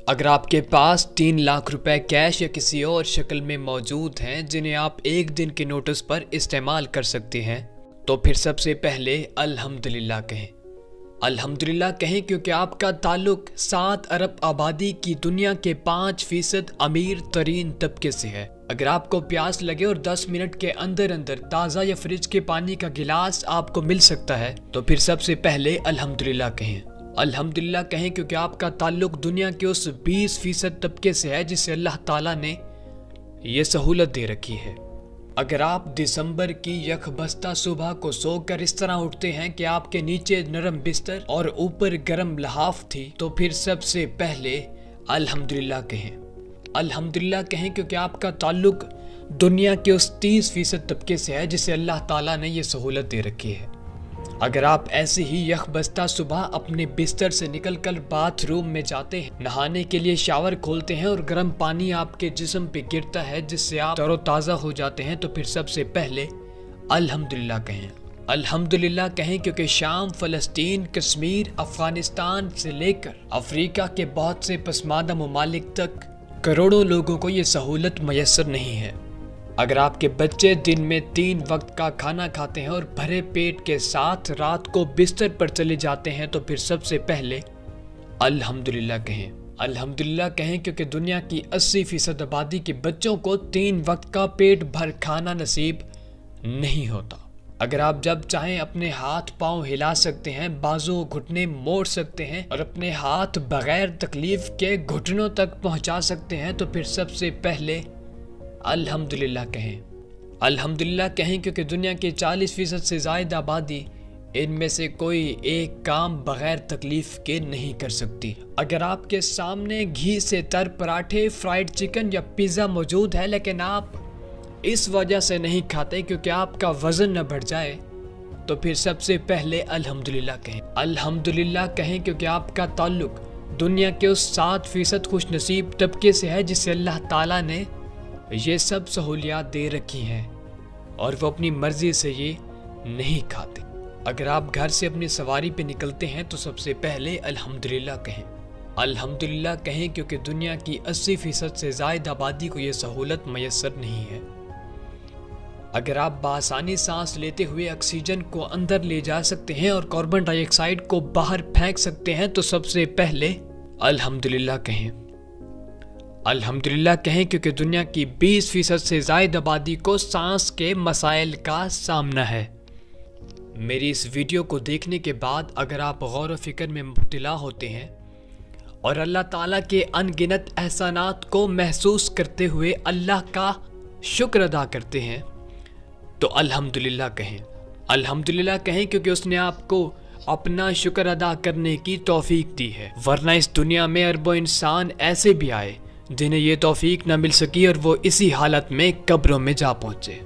अगर आपके पास 3 लाख रुपए कैश या किसी और शक्ल में मौजूद हैं जिन्हें आप एक दिन के नोटिस पर इस्तेमाल कर सकते हैं, तो फिर सबसे पहले अल्हम्दुलिल्लाह कहें। अल्हम्दुलिल्लाह कहें क्योंकि आपका ताल्लुक 7 अरब आबादी की दुनिया के 5% अमीर तरीन तबके से है। अगर आपको प्यास लगे और 10 मिनट के अंदर अंदर ताज़ा या फ्रिज के पानी का गिलास आपको मिल सकता है, तो फिर सबसे पहले अल्हम्दुलिल्लाह कहें। अल्हम्दुलिल्लाह कहें क्योंकि आपका ताल्लुक दुनिया के उस 20% तबके से है जिसे अल्लाह ताला ने ये सहूलत दे रखी है। अगर आप दिसंबर की यकबस्ता सुबह को सोकर इस तरह उठते हैं कि आपके नीचे नरम बिस्तर और ऊपर गर्म लहाफ थी, तो फिर सबसे पहले अल्हम्दुलिल्लाह कहें। अल्हम्दुलिल्लाह कहें क्योंकि आपका ताल्लुक दुनिया के उस 30% तबके से है जिसे अल्लाह ताला ने ये सहूलत दे रखी है। अगर आप ऐसे ही यकबस्ता सुबह अपने बिस्तर से निकलकर बाथरूम में जाते हैं, नहाने के लिए शावर खोलते हैं और गर्म पानी आपके जिस्म पे गिरता है जिससे आप तरोताज़ा हो जाते हैं, तो फिर सबसे पहले अल्हम्दुलिल्लाह कहें। अल्हम्दुलिल्लाह कहें क्योंकि शाम, फ़लस्तीन, कश्मीर, अफ़गानिस्तान से लेकर अफ्रीका के बहुत से पसमानदा ममालिक तक करोड़ों लोगों को ये सहूलत मैसर नहीं है। अगर आपके बच्चे दिन में 3 वक्त का खाना खाते हैं और भरे पेट के साथ रात को बिस्तर पर चले जाते हैं, तो फिर सबसे पहले अल्हम्दुलिल्लाह कहें। अल्हम्दुलिल्लाह कहें क्योंकि दुनिया की 80% आबादी के बच्चों को 3 वक्त का पेट भर खाना नसीब नहीं होता। अगर आप जब चाहें अपने हाथ पांव हिला सकते हैं, बाजू घुटने मोड़ सकते हैं और अपने हाथ बगैर तकलीफ के घुटनों तक पहुंचा सकते हैं, तो फिर सबसे पहले अल्हम्दुलिल्लाह कहें। अल्हम्दुलिल्लाह कहें क्योंकि दुनिया की 40% से ज़ायद आबादी इनमें से कोई एक काम बगैर तकलीफ के नहीं कर सकती। अगर आपके सामने घी से तर पराठे, फ्राइड चिकन या पिज़्ज़ा मौजूद है लेकिन आप इस वजह से नहीं खाते क्योंकि आपका वज़न न बढ़ जाए, तो फिर सबसे पहले अल्हम्दुलिल्लाह कहें। अल्हम्दुलिल्लाह कहें क्योंकि आपका ताल्लुक दुनिया के उस 7% खुशनसीब तबके से है जिसे अल्लाह ताला ने ये सब सहूलियात दे रखी हैं और वो अपनी मर्जी से ये नहीं खाते। अगर आप घर से अपनी सवारी पे निकलते हैं तो सबसे पहले अल्हम्दुलिल्लाह कहें। अल्हम्दुलिल्लाह कहें क्योंकि दुनिया की 80% से ज़ायद आबादी को ये सहूलत मैसर नहीं है। अगर आप बासानी सांस लेते हुए ऑक्सीजन को अंदर ले जा सकते हैं और कार्बन डाइऑक्साइड को बाहर फेंक सकते हैं, तो सबसे पहले अल्हम्दुलिल्लाह कहें। अल्हम्दुलिल्लाह कहें क्योंकि दुनिया की 20% से ज़ायद आबादी को सांस के मसाइल का सामना है। मेरी इस वीडियो को देखने के बाद अगर आप गौर व फिक्र में मुब्तला होते हैं और अल्लाह ताला के अनगिनत एहसानात को महसूस करते हुए अल्लाह का शुक्र अदा करते हैं, तो अल्हम्दुलिल्लाह कहें। अल्हम्दुलिल्लाह कहें क्योंकि उसने आपको अपना शुक्र अदा करने की तौफीक दी है, वरना इस दुनिया में अरबों इंसान ऐसे भी आए जिन्हें ये तौफीक न मिल सकी और वो इसी हालत में कब्रों में जा पहुँचे।